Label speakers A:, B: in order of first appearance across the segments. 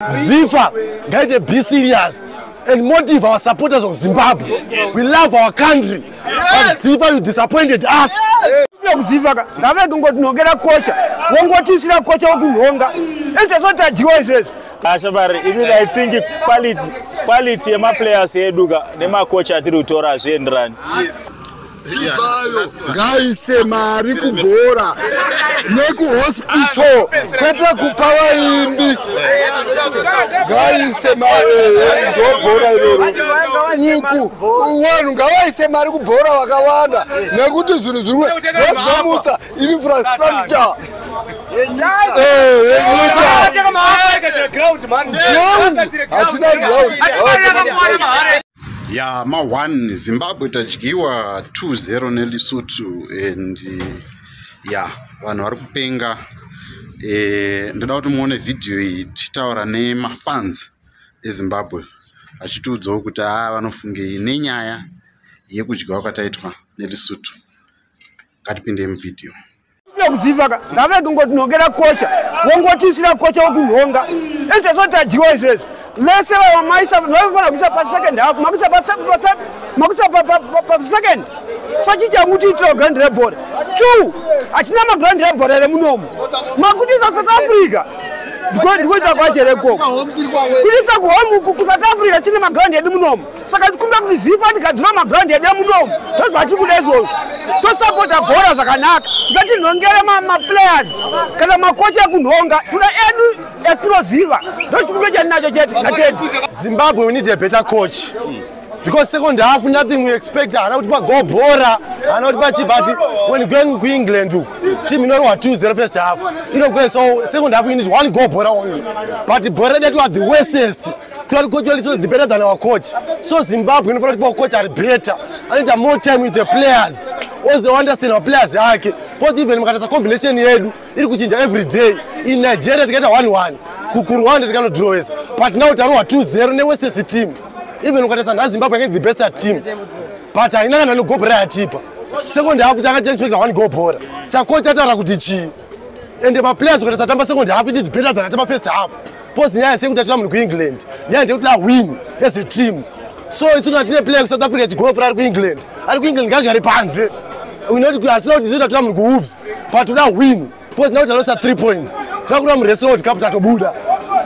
A: Ziva, guys, be serious and motivate our supporters of Zimbabwe. We love our country. But Ziva, you disappointed us.
B: Ziva, I don't get a coach. One what is a coach of Lunga. It is not a Jewish.
C: I think quality of my players here, the coach at Rutora and run.
A: Guys, Mariku Bora, Neku Hospital, Petra Kupawa Imbi. Guys, Mariku Bora, Niku, one guy, Mariku Bora, Wagawanda, Nagutu Zuru, Namuta, infrastructure.
D: Yeah, ma 1 Zimbabwe tajigiwa 2-0 neLesotho and yeah, vanhu vari kupenga. Ndoda kuti muone video iyi tichitaura nemafans eZimbabwe achitiudzawo kuti vanofungei nenyaya yekudyiwa kwataitwa neLesotho. Ngatipinde muvideo.
B: Ziva, I don't get a coach. One what is a coach of Lunga. It is not a Jewish. Let's say myself, no second half, second. Such a muti to a grand report. 2. I never grand report at a minimum. Makutis of South Africa. Good about a go. It is a one who South Africa, cinema grand at the minimum. So I come back with Ziva, the drama grand at the minimum. That's what you could do. To support the borders of Kanak, that is not get my players. Kalama coach Kunonga to the end at Ziva. Don't you get another jet?
A: Zimbabwe, we need a better coach. Because second half, nothing we expect. I don't go Bora, I don't but when going to England, team you know what 2-0 first half. You know, so second half we need one go Bora only. But Bora that was the worstest. Coach is better than our coach. So Zimbabwe, you know, coach are better. I need more time with the players. Also understand our players. Because even a combination here, it could change every day. In Nigeria, to get a 1-1. Kukuruanda to get draw. But now to 2-0, they was the team. Even when Zimbabwe get the best team, but I know go Bora cheaper. Second half, I just expect one go Bora. So coach Atarakudichi, and the players who are second half, it is better than the first half. Post the second time to England, yeah, they will win. That's a team. So it's not the players South Africa to go for England. And England got a pants. We know as long as the time to wolves, but to now win. Post now to lose 3 points. Jaguar Resort capture to Buddha.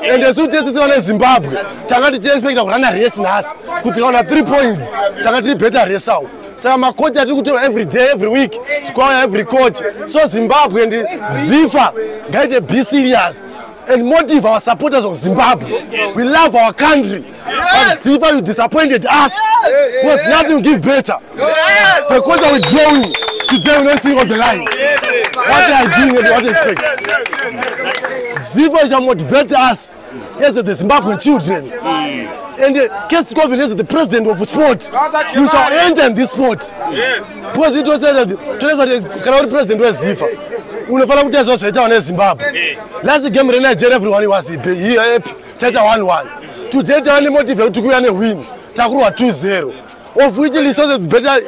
A: And the suit is on Zimbabwe. Tagati expect to run a race in us. Could on 3 points. Tagati better race out. So my coach I do every day, every week. To call every coach. So Zimbabwe and Ziva, guys, be serious and motivate our supporters of Zimbabwe. We love our country. But Ziva, you disappointed us. Because nothing will give better. The coach are withdrawing. Today we don't see on the line. What they are doing and what they expect. Ziva shall motivate us. Yes, the Zimbabwean children. And the case confidence the president of sport. You shall enter in this sport. Because it was said that the president was Ziva. Unafala kuti azoshaita wana Zimbabwe. Last game in Nigeria everyone was here happy. Tata 1-1. Today tani motivate to kuya win. Takurwa 2-0. Of which Lesotho is better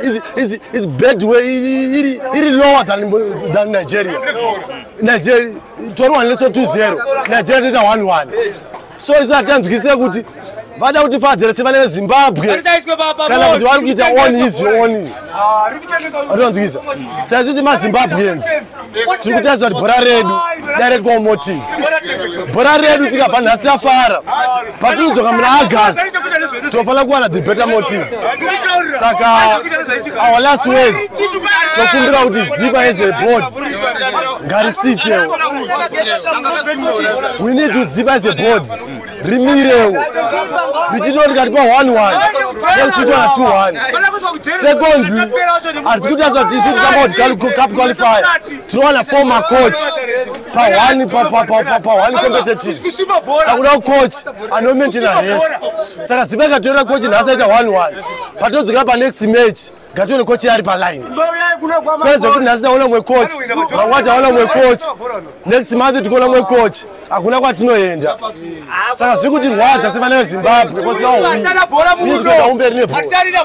A: is bad way it lower than Nigeria. Nigeria Toru Lesotho 2-0. Nigeria 1-1. So it's that time to say good. Vada kuti fadzere sevane Zimbabwe. Kana kuti vari kuita one is only. Atonzwisa. Sasa ma Zimbabweans. Tiri kutaza kuti bhora redu direct kwa motive. Bhora redu tikabva nhasi tafara. Patizodzoka muna August. Tofana kuwana the better motive. Saka our last words tokumbira kuti Ziva as a board ngarisite. We need to Ziva as a board. Rimire. We did not get 1-1. Let's do 2-1. Secondly, as good as it is about cup qualifier, to want a former coach, per one competitive. Takuda coach, I don't mention a race. Saka Ziva got coach in Hazard 1-1. But those grab next match. ngatone coach ari pa line kwenza kuti nasina ona mwe coach mangwaja ona mwe coach next month tikona mwe coach akuna kwatinoenda saka zvikuti rwadza sevana veZimbabwe because now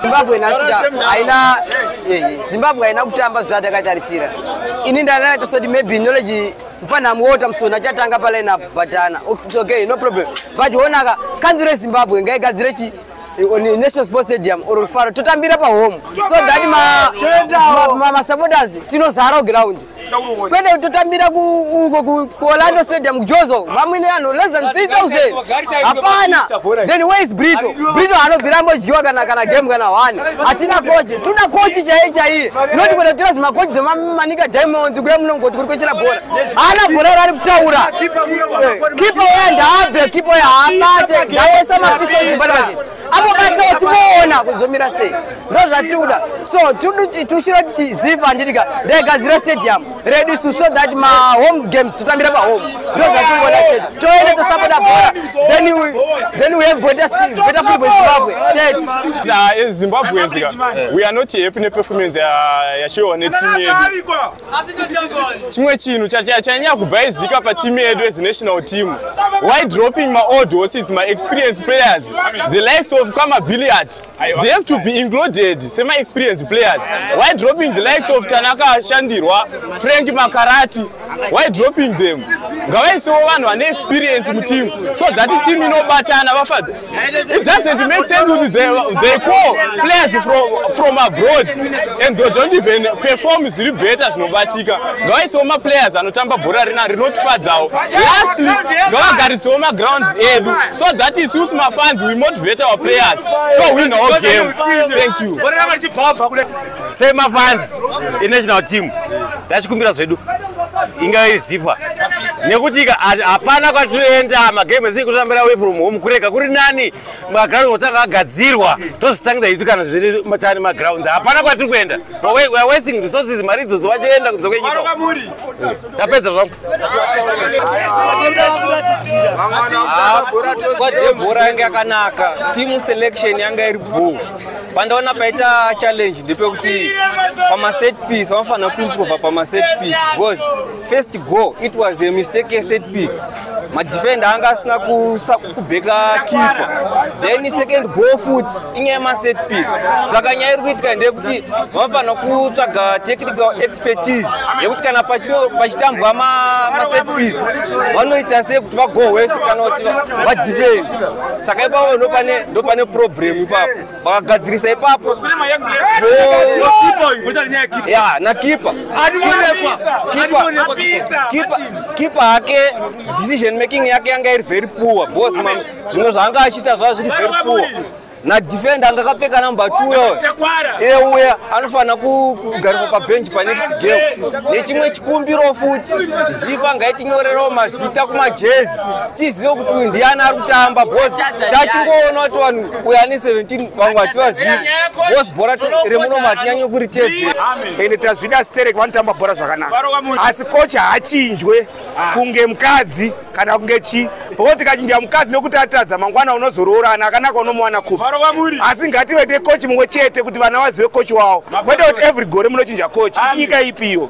E: Zimbabwe nasika aina Zimbabwe aina kutamba zvatakatarisa ini ndanaita so maybe knowledge mfana muota msona chatanga pa line up batana it's okay no problem but onaka kanzure Zimbabwe ngaigadzire chi National Sports Stadium or Faro tutambira pa home so that ma supporters tinozara ground kwende tutambira ku Orlando Stadium kujozo mamwine ano less than 3000 hapana then where is Brito anovirambo jiwa kana game kana one atina coach tuna coach chai not kwenda tira zima coach manika Diamonds kuya munongoti kuri kochera bora ana bora ari kutaura keeper yenda abe keeper ya abate ndaesa mafisto zimbabwe apo bato tuona kuzomira sei ndo zvatiuda so tushira chiziva nditika regadzira stadium ready to so that my home games tutambira pa home ndo zvatiuda chete toenda to support bora then we have better football Zimbabwe chete
F: Zimbabwe we are not happy ne performance ya chione team yedu chimwe chinhu chanyanya kubaizika pa team yedu as national team why dropping my old horses my experienced players the likes of Kama Billiard they have to be included semi experienced players why dropping the likes of Tanaka Shandirwa Frank Makarati why dropping them ngawaiso vanhu vane experience mu team so that the team inobatana vafadzi it doesn't make sense with they call players from abroad and they don't even perform zviri better zvinobatika ngawaiso ma players anotamba bhora rinotfadzawo lastly ngavagarisewo ma grounds edu so that is use my fans we motivate our players to win our game thank you
G: say my fans in national team ndachikumbira zvedu ingaiziva nekuti hapana kwatinoenda magame esi kutambira away from home kureka kuri nani maground otanga agadzirwa tozvitangidza itu kana zviri matani magrounds hapana kwatiri kuenda we are wasting resources mari idzodzo vachoenda kudzokenyika tapedza zvangu
H: bhora yanga yakanaka team selection yanga iri bhoo pandaona paita challenge ndepekuti pama set piece vanofanira kuimprova pama set piece because first goal it was a mistake a set piece madefender anga asina kubeka keeper then second goal foot inga ma set piece saka nyaya iri kuitika ndekuti vanofanira kutsvaga technical expertise yekuti kana pachitambwa ma set piece vanoita sei kuti vago wese kana kuti vadefend saka ipapo ndo pane problem ipapo vakagadzirisa ipapo ya na keeper hake decision making yake yanga iri very poor boss man zvimwe zvaanga achiita zviri very poor na defender anga kapfeka number 2 uya anofanira kugarira pa bench pa next game nechimwe chikumbiro futi zifa ngaitinyorerawo mazita kuma jezi tizive kuti ndiani ari kutamba boss tachingoona kuti vanhu uya ane 17 vamwe hativazivi boss bhora remunomati nyanye kuritedzera
B: ende tazvida Sterek vanotamba bhora zvakanaka asi coach haachinjwe kunge mukadzi kana kunge chi porque tikachinja mukadzi nekuti atadza mangwana unozoroorana akanaka unomuwana kupi asi ngativete coach mumwe chete kuti vana vazive coach wavo kwete kuti every gore munochinja coach nyika ipiyo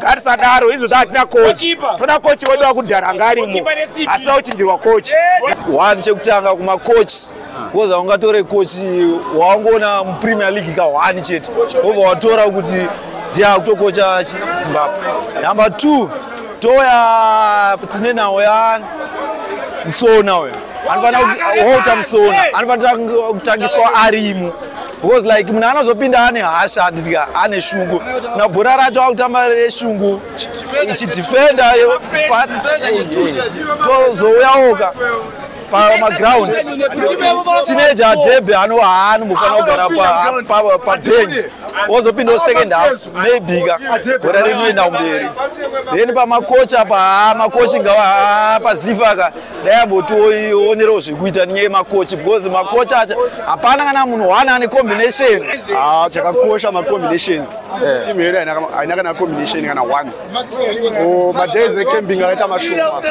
B: ngatisadaro izvo zvahatina coach toda coach wedu wakudhara anga arimo asina kuchinjirwa coach
I: one chekutanga kumacoach koza ungatore coach waungoona mupremier league ka one chete obva watora kuti ndiya kutokocha Zimbabwe number 2 toya tine nawo ya Msona we anofanira kuhota Msona anofanira kutangiswa arimo because like munhu anozopinda ane hasha nditika ane shungu na bhora racho akutamba reshungu ichidefenda tozouyawoka pamaground teenager Debe anofanira kugara pabench ozopinda second half maybe ka bora rinoenda kumberi. Then pamakocha makochi ngawa pazifa ka dayambotionerewo zvekuita nyaya makochi because makochi acha hapana kana munhu wana ane combination.
B: Chakakosha ma combinations. Team yedu haina kana combination kana one. Madezi camping akaita mashoma.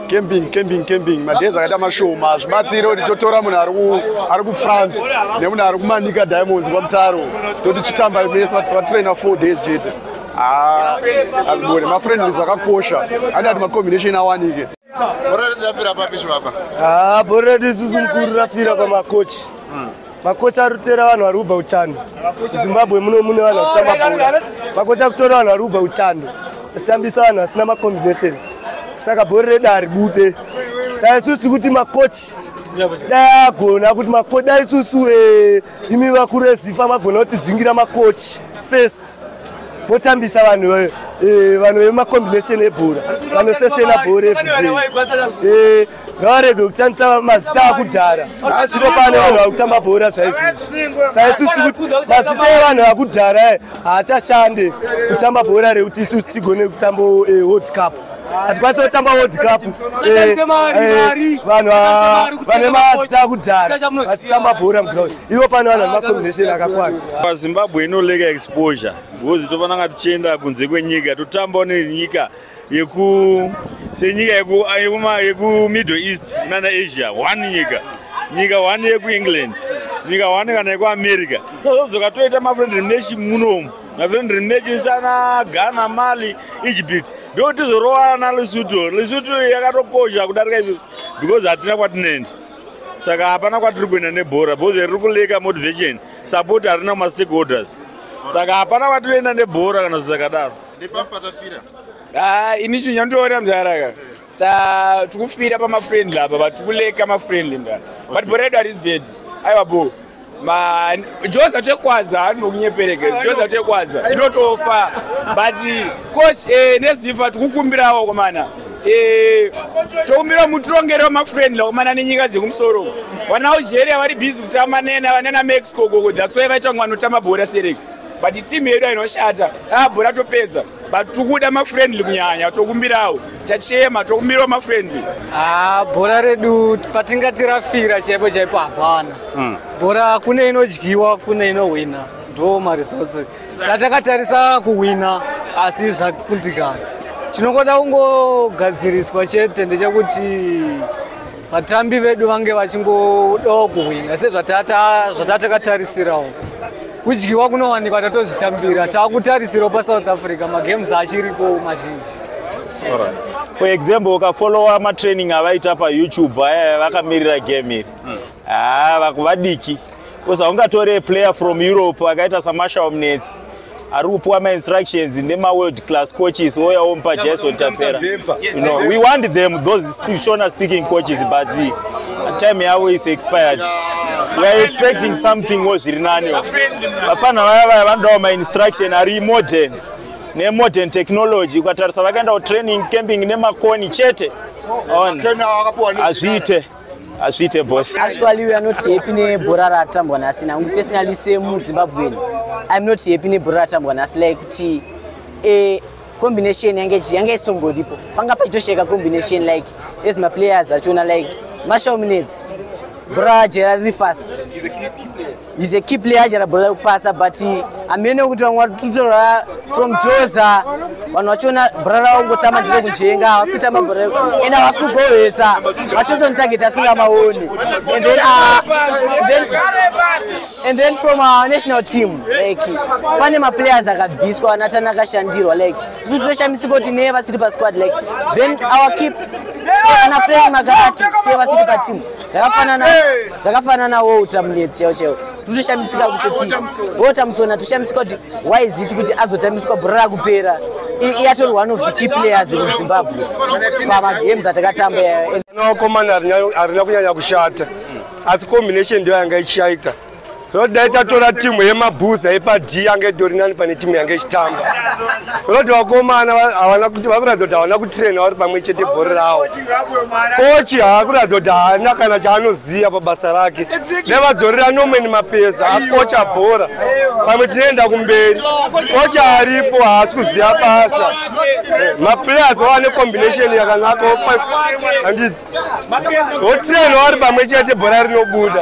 B: Camping madezi akaita mashoma. Zvibatsiro kuti totora munhu ari ku France nemunhu ari kumanika Diamonds kwamutaro. Toti chitamba mese trainer 4 days chete. Abone ma friendlies akakosha. Hadi ma combination awanike.
D: Bora rafira papishi baba.
A: Bora rizuzunguru rafira kwa makochi. Makocha arutera vanhu vari kubva uchando. Zimbabwe mune vanhu vakutamba bhora. Makocha akutora vanhu vari kubva uchando. Achitambisa vanhu vasina macombinations. Saka bhora redu haribude. Saka isusu kuti makochi dai agona kuti makochi dai isusu imi vakuru vezifa magona kutidzingira makochi first. Motambisa vanhu vemacombination ebhora. Vanosesena bhora everyday. Ngavarege kuchandisa mazita akudhara. Zvino pane vanhu vakutamba bhora zvaizvizvi. Saka isusu kuti mazita evanhu vakudhara haachashande kutamba bhora rekuti isusu tigone kutamba World Cup. Hatikwanisi kutamba World Cup. Vanhu vane mazita akudhara vachitamba bhora muground. Ivo pane vanhu vane macombination akakwana.
C: Zimbabwe inoleka exposure. Because tofananga tichienda kunze kwenyika totambawo nenyika senyika yeku Middle East nana Asia, one nyika one yeku England, nyika one kana yeku America. Tozoka toita ma-friendly match munomu, ma-friendly match sana Ghana, Mali, Egypt. Ndo tizorowana na Lesotho yakatokosha kudarika izvo because hatina kwatinoenda. Saka hapana kwatiri kuenda nebhora because riri kuleka motivation, support harina ma-stakeholders. Saka hapana kwatinoenda nebhora kana zvakadaro.
H: Ini chinyandoona mzaraka. Tikufira pama-friendly apa, but tikuleka ma-friendly mda. But bhora redu haris bad. Aiwa bo. Josa chekwaza anokunyepereka. Josa chekwaza inotofa. But coach nezifa tikukumbirawo komana. Tokumbira mutirongere wama-friendly komana nenyika dzekumusoro. Wana Algeria vari busy kutamba nena Mexico gogo. That's why vaita vanotamba bhora sereka. But team yedu inoshata. Bhora topedza. But tukuda ma-friendly kunyanya. Tokumbirawo. Tachema tokumbirawo ma-friendly.
J: Bhora redu patingatirafira chaipo hapana. Bhora kune inodyiwa kune inowina. Ndo ma-results. Tatakatarisa kuwina asi zvakundikana. Chinokoda kungogadziriswa chete ndechekuti vatambi vedu vange vachingodawo kuwina sezvatakatarisirawo. Kudyiwa kunowanikwa tatozvitambira takutarisirawo paSouth Africa magames achiripo mazhinji.
C: For example, ukafollowa ma-training avaita paYouTube vakamirira game iri. Vadiki. Because ungatore player from Europe akaita saMarshall Mnetsi ari kupuwa ma-instructions nema-world class coaches oyaompa Jason Tapera. We want them, those Shona speaking coaches, but time yavo is expired. We are expecting something zviri nani. Vapana vaya vandawo ma-instruction ari modern. Ne-modern technology. Ukatarisa vakaenda training camping nemakoni chete. Azviite boss.
E: Actually, we are not happy nebhora ratambwa nhasi. Now, personally, same Zimbabwean. I'm not happy nebhora ratambwa nhasi. Like kuti combination yange isongoripo. Panga pachitosheka combination like as my players achona like Marshall Mnetsi. Bhora Gerard fast. He's a key player Gerard bhora kupasa but amene kuti vamwe tutora from Joza vanachona bhora ongotama ndiro kujenga vasikutamba bhora ena vasikugovetsa vachozonitageta asingamaoni and then from our national team like pane ma-players akabviswa anatana akashandirwa like isusu toshamisika kuti neye vasiri pasquad like then our keep ana Frank Magarati seye vasiri pateam zvakafanana Walter Mnetsi chaiwo totoshamisika kuti Walter Musona toshamisika kuti why is it kuti azotambiswa bhora rakupera iyatori one of the key players in Zimbabwe pamagames atakatamba
B: nokomana harina kunyanya kushata asi combination ndiyo yanga ichishayika
A: Rodaita tora timu yemabhuza epadi yange dorinani pane timu yange ichitamba. Roti vakomana havana kuti vakuratidza kuti havana kutraina vari pamwe chete bhori ravo. Kochi haakuratidza kuti haana kana chaanoziva pabasa rake. Nevadzorera Norman Mapeza akocha bhora. Pamwe tinoenda kumberi. Kochi aripo haasi kuziva basa. Maplayers vane combination yakanaka. Votraina vari pamwe chete bhora rinobuda.